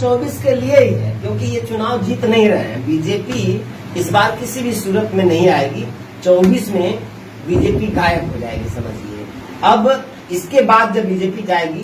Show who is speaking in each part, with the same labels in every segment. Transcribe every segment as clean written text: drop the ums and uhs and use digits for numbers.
Speaker 1: 2024 के लिए ही है, क्योंकि ये चुनाव जीत नहीं रहे हैं। बीजेपी इस बार किसी भी सूरत में नहीं आएगी। 24 में बीजेपी गायब हो जाएगी, समझिए। अब इसके बाद जब बीजेपी जाएगी।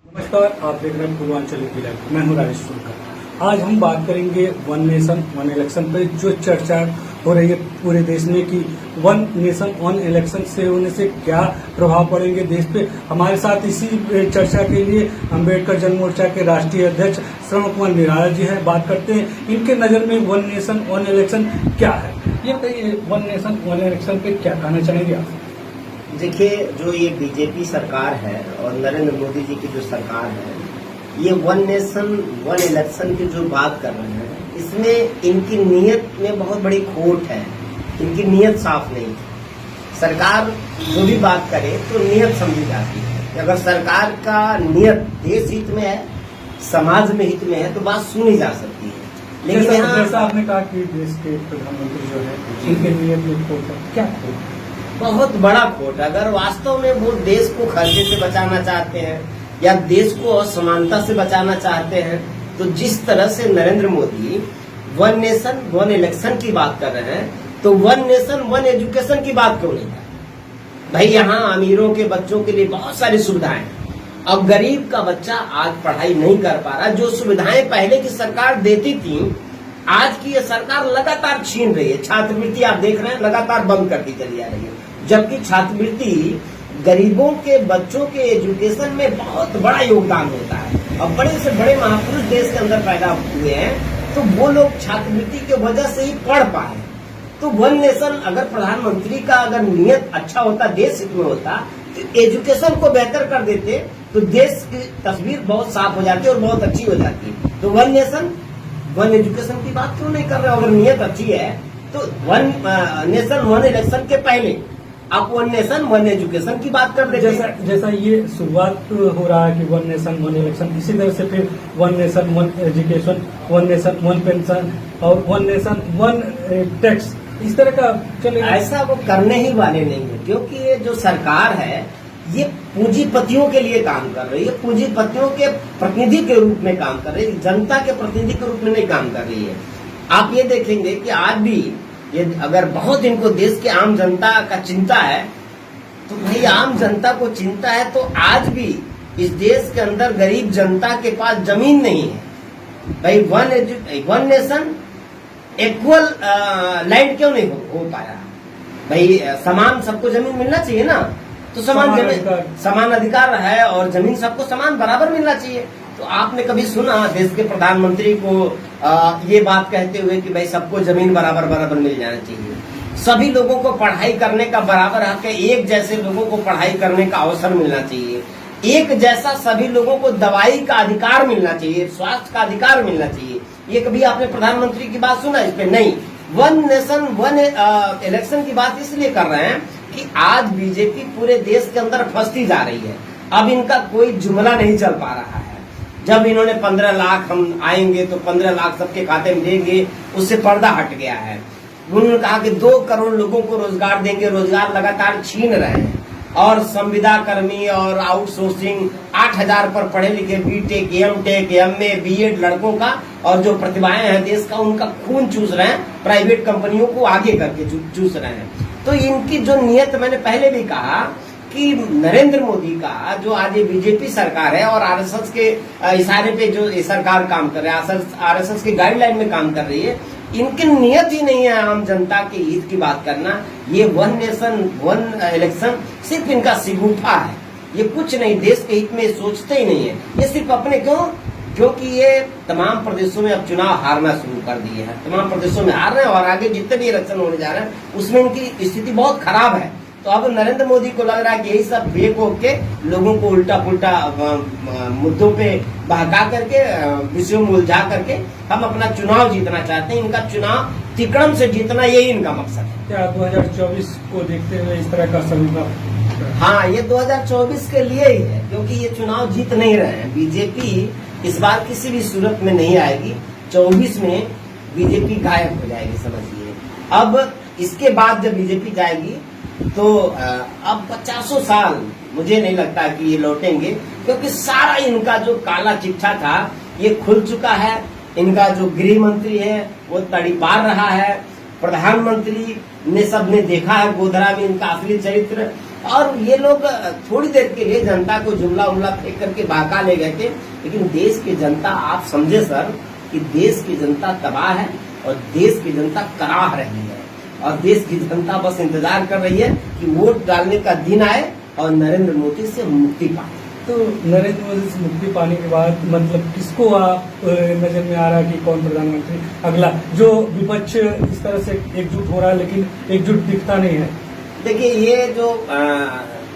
Speaker 2: नमस्कार, आप देख रहे हैं पूर्वांचल लाइव। मैं हूं राजेश सुरकर। आज हम बात करेंगे वन नेशन वन इलेक्शन पर जो चर्चा हो रही है पूरे देश में कि वन नेशन वन इलेक्शन से होने से क्या प्रभाव पड़ेंगे देश पे। हमारे साथ इसी चर्चा के लिए अम्बेडकर जन मोर्चा के राष्ट्रीय अध्यक्ष श्रवण कुमार निराला जी हैं। बात करते हैं इनके नजर में वन नेशन वन इलेक्शन क्या है। ये बताइए, वन नेशन वन इलेक्शन पे क्या कहना चाहेंगे आप?
Speaker 1: देखिए, जो ये बीजेपी सरकार है और नरेंद्र मोदी जी की जो सरकार है, ये वन नेशन वन इलेक्शन की जो बात कर रहे हैं, इसमें इनकी नीयत में बहुत बड़ी खोट है। इनकी नीयत साफ नहीं है। सरकार जो भी बात करे तो नीयत समझी जाती है। अगर सरकार का नीयत देश हित में है, समाज में हित में है, तो बात सुनी जा सकती है। लेकिन
Speaker 2: जैसा आपने कहा कि देश के प्रधानमंत्री जो है इनके नीयत में खोट है, क्या खोट है?
Speaker 1: बहुत बड़ा खोट। अगर वास्तव में वो देश को खर्चे से बचाना चाहते हैं या देश को असमानता से बचाना चाहते हैं, तो जिस तरह से Narendra Modi one nation one election की बात कर रहे हैं, तो वन नेशन वन एजुकेशन की बात क्यों नहीं कर? भाई, यहाँ अमीरों के बच्चों के लिए बहुत सारी सुविधाएं हैं। अब गरीब का बच्चा आज पढ़ाई नहीं कर पा रहा। जो सुविधाएं पहले की सरकार देती थी, आज की ये सरकार लगातार छीन रही है। छात्रवृत्ति आप देख रहे हैं, लगातार बंद करती चली जा रही है, जबकि छात्रवृत्ति गरीबों के बच्चों के एजुकेशन में बहुत बड़ा योगदान होता है। अब बड़े से बड़े महापुरुष देश के अंदर पैदा हुए हैं, तो वो लोग छात्रवृत्ति की वजह से ही पढ़ पाए। तो वन नेशन, अगर प्रधानमंत्री का अगर नियत अच्छा होता, देश हित में होता, तो एजुकेशन को बेहतर कर देते, तो देश की तस्वीर बहुत साफ हो जाती और बहुत अच्छी हो जाती। तो वन नेशन वन एजुकेशन की बात क्यों नहीं कर रहे हो? अगर नियत अच्छी है तो वन नेशन वन इलेक्शन के पहले आप वन नेशन वन एजुकेशन की बात कर रहे हैं।
Speaker 2: जैसा ये शुरुआत हो रहा है कि वन नेशन वन इलेक्शन, इसी तरह से फिर one nation one education, one nation one pension और वन नेशन वन टैक्स, इस तरह का चलेगा।
Speaker 1: ऐसा वो करने ही वाले नहीं है, क्योंकि ये जो सरकार है ये पूंजीपतियों के लिए काम कर रही है। पूंजीपतियों के प्रतिनिधि के रूप में काम कर रही है, जनता के प्रतिनिधि के रूप में नहीं काम कर रही है। आप ये देखेंगे कि आज भी ये अगर बहुत इनको देश के आम जनता का चिंता है, तो भाई आम जनता को चिंता है, तो आज भी इस देश के अंदर गरीब जनता के पास जमीन नहीं है। भाई वन नेशन इक्वल लैंड क्यों नहीं हो पाया? भाई समान सबको जमीन मिलना चाहिए ना, तो समान अधिकार है और जमीन सबको समान बराबर मिलना चाहिए। तो आपने कभी सुना देश के प्रधानमंत्री को ये बात कहते हुए कि भाई सबको जमीन बराबर बराबर मिल जाना चाहिए, सभी लोगों को पढ़ाई करने का बराबर हक है, एक जैसे लोगों को पढ़ाई करने का अवसर मिलना चाहिए, एक जैसा सभी लोगों को दवाई का अधिकार मिलना चाहिए, स्वास्थ्य का अधिकार मिलना चाहिए? ये कभी आपने प्रधानमंत्री की बात सुना इस पे? नहीं। वन नेशन वन इलेक्शन की बात इसलिए कर रहे हैं कि आज बीजेपी पूरे देश के अंदर फंसती जा रही है। अब इनका कोई जुमला नहीं चल पा रहा है। जब इन्होंने 15 लाख हम आएंगे तो 15 लाख सबके खाते में देंगे, उससे पर्दा हट गया है। उन्होंने कहा कि 2 करोड़ लोगों को रोजगार देंगे, रोजगार लगातार छीन रहे हैं। और संविदा कर्मी और आउटसोर्सिंग 8000 पर पढ़े लिखे बीटेक एमटेक एमए बीएड लड़कों का और जो प्रतिभाएं हैं देश का, उनका खून चूस रहे हैं, प्राइवेट कंपनियों को आगे करके चूस रहे हैं। तो इनकी जो नियत, मैंने पहले भी कहा कि नरेंद्र मोदी का जो आज ये बीजेपी सरकार है और आरएसएस के इशारे पे जो ये सरकार काम कर रहा है, आरएसएस के गाइडलाइन में काम कर रही है, इनकी नियत ही नहीं है आम जनता के हित की बात करना। ये वन नेशन वन इलेक्शन सिर्फ इनका सिगुफा है, ये कुछ नहीं, देश के हित में सोचते ही नहीं है। ये सिर्फ अपने क्योंकि ये तमाम प्रदेशों में अब चुनाव हारना शुरू कर दिए हैं, तमाम प्रदेशों में हार रहे हैं और आगे जितने भी इलेक्शन होने जा रहे हैं उसमें इनकी स्थिति बहुत खराब है। तो अब नरेंद्र मोदी को लग रहा है कि यही सब फेक होके लोगों को उल्टा पुल्टा मुद्दों पे बहका करके, विषयों में उलझा करके हम अपना चुनाव जीतना चाहते हैं। इनका चुनाव तिकड़म से जीतना, यही इनका मकसद है।
Speaker 2: क्या 2024 को देखते हुए इस तरह का समीक्षा?
Speaker 1: हाँ, ये 2024 के लिए ही है, क्योंकि ये चुनाव जीत नहीं रहे हैं। बीजेपी इस बार किसी भी सूरत में नहीं आएगी। 24 में बीजेपी गायब हो जाएगी, समझिए। अब इसके बाद जब बीजेपी जाएगी तो अब 50 साल मुझे नहीं लगता कि ये लौटेंगे, क्योंकि सारा इनका जो काला चिट्ठा था ये खुल चुका है। इनका जो गृह मंत्री है वो तड़ीपार रहा है, प्रधानमंत्री ने सबने देखा है गोधरा में इनका असली चरित्र। और ये लोग थोड़ी देर के लिए जनता को जुमला उमला फेंक करके बहका ले गए थे, लेकिन देश की जनता, आप समझे सर कि देश की जनता तबाह है और देश की जनता कराह रही है, और देश की जनता बस इंतजार कर रही है कि वोट डालने का दिन आए और नरेंद्र मोदी से मुक्ति पाए।
Speaker 2: तो नरेंद्र मोदी से मुक्ति पाने के बाद मतलब किसको आप नजर में आ रहा है कि कौन प्रधानमंत्री अगला? जो विपक्ष इस तरह से एकजुट हो रहा है लेकिन एकजुट दिखता नहीं है।
Speaker 1: देखिए, ये जो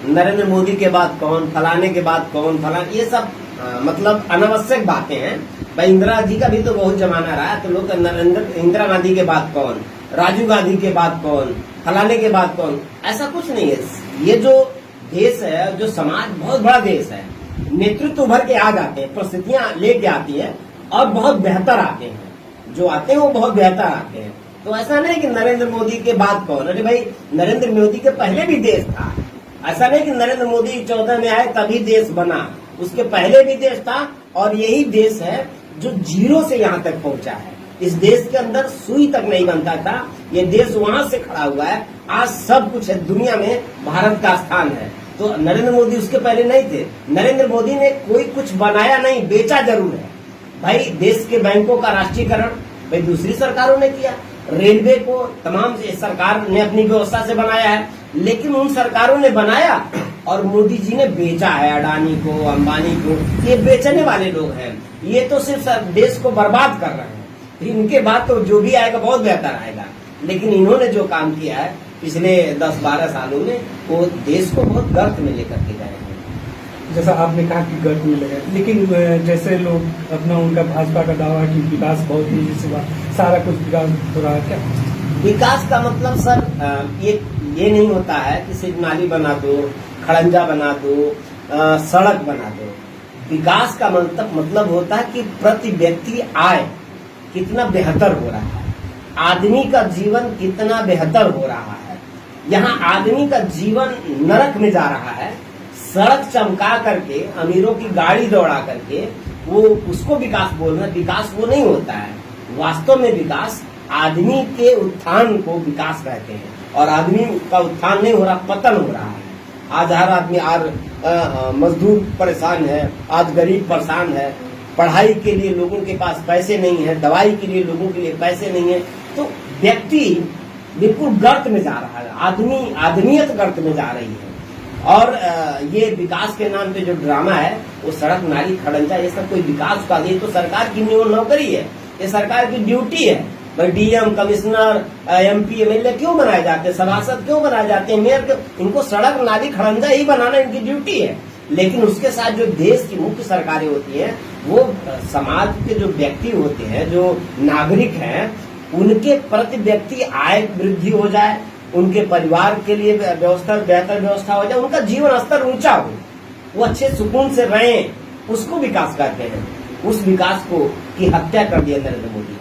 Speaker 1: नरेंद्र मोदी के बाद कौन, फलाने के बाद कौन, फलाने, ये सब मतलब अनावश्यक बातें हैं। भाई इंदिरा जी का भी तो बहुत जमाना रहा है, तो लोग इंदिरा गांधी के बाद कौन, राजीव गांधी के बाद कौन, फलाने के बाद कौन, ऐसा कुछ नहीं है। ये जो देश है, जो समाज बहुत बड़ा देश है, नेतृत्व उभर के आ जाते हैं, परिस्थितियां लेके आती हैं और बहुत बेहतर आते हैं। जो आते हैं वो बहुत बेहतर आते हैं। तो ऐसा नहीं कि नरेंद्र मोदी के बाद कौन। अरे भाई, नरेंद्र मोदी के पहले भी देश था। ऐसा नहीं कि नरेंद्र मोदी 14 में आए तभी देश बना, उसके पहले भी देश था। और यही देश है जो जीरो से यहाँ तक पहुंचा है। इस देश के अंदर सुई तक नहीं बनता था, ये देश वहां से खड़ा हुआ है। आज सब कुछ है, दुनिया में भारत का स्थान है। तो नरेंद्र मोदी उसके पहले नहीं थे। नरेंद्र मोदी ने कोई कुछ बनाया नहीं, बेचा जरूर है। भाई देश के बैंकों का राष्ट्रीयकरण भाई दूसरी सरकारों ने किया, रेलवे को तमाम सरकार ने अपनी व्यवस्था से बनाया है, लेकिन उन सरकारों ने बनाया और मोदी जी ने बेचा है अडानी को, अंबानी को। ये बेचने वाले लोग हैं, ये तो सिर्फ देश को बर्बाद कर रहे हैं। इनके बाद तो जो भी आएगा बहुत बेहतर आएगा, लेकिन इन्होंने जो काम किया है पिछले 10-12 सालों में, वो देश को बहुत गर्त में लेकर के गए हैं।
Speaker 2: जैसा आपने कहा कि गर्त में लगे, लेकिन जैसे लोग अपना उनका भाजपा का दावा है कि विकास बहुत तेजी से हुआ, सारा कुछ विकास हो रहा है। क्या
Speaker 1: विकास का मतलब सर ये नहीं होता है कि सिर्फ नाली बना दो, खड़ंजा बना दो, सड़क बना दो। विकास का मतलब होता है कि प्रति व्यक्ति आय कितना बेहतर हो रहा है, आदमी का जीवन कितना बेहतर हो रहा है। यहाँ आदमी का जीवन नरक में जा रहा है। सड़क चमका करके, अमीरों की गाड़ी दौड़ा करके वो उसको विकास बोलना, विकास वो नहीं होता है। वास्तव में विकास आदमी के उत्थान को विकास कहते हैं, और आदमी का उत्थान नहीं हो रहा, पतन हो रहा है। आज हर आदमी, आज मजदूर परेशान है, आज गरीब परेशान है, पढ़ाई के लिए लोगों के पास पैसे नहीं है, दवाई के लिए लोगों के लिए पैसे नहीं है। तो व्यक्ति बिल्कुल गर्त में जा रहा है, आदमियत गर्त में जा रही है। और ये विकास के नाम पे जो ड्रामा है, वो सड़क, नाली, खड़ंजा, ये सब कोई विकास का नहीं, तो सरकार की नौकरी है, ये सरकार की ड्यूटी है। भाई डीएम, कमिश्नर, एमपी, एमएलए क्यों बनाए जाते हैं, सभासद क्यों बनाए जाते हैं, मेयर क्यों? इनको सड़क, नाली, खड़ंजा ही बनाना इनकी ड्यूटी है। लेकिन उसके साथ जो देश की मुख्य सरकारें होती हैं, वो समाज के जो व्यक्ति होते हैं, जो नागरिक हैं, उनके प्रति व्यक्ति आय वृद्धि हो जाए, उनके परिवार के लिए बेहतर व्यवस्था हो जाए, उनका जीवन स्तर ऊंचा हो, वो अच्छे सुकून से रहें, उसको विकास कहते हैं। उस विकास को की हत्या कर दिया नरेंद्र मोदी।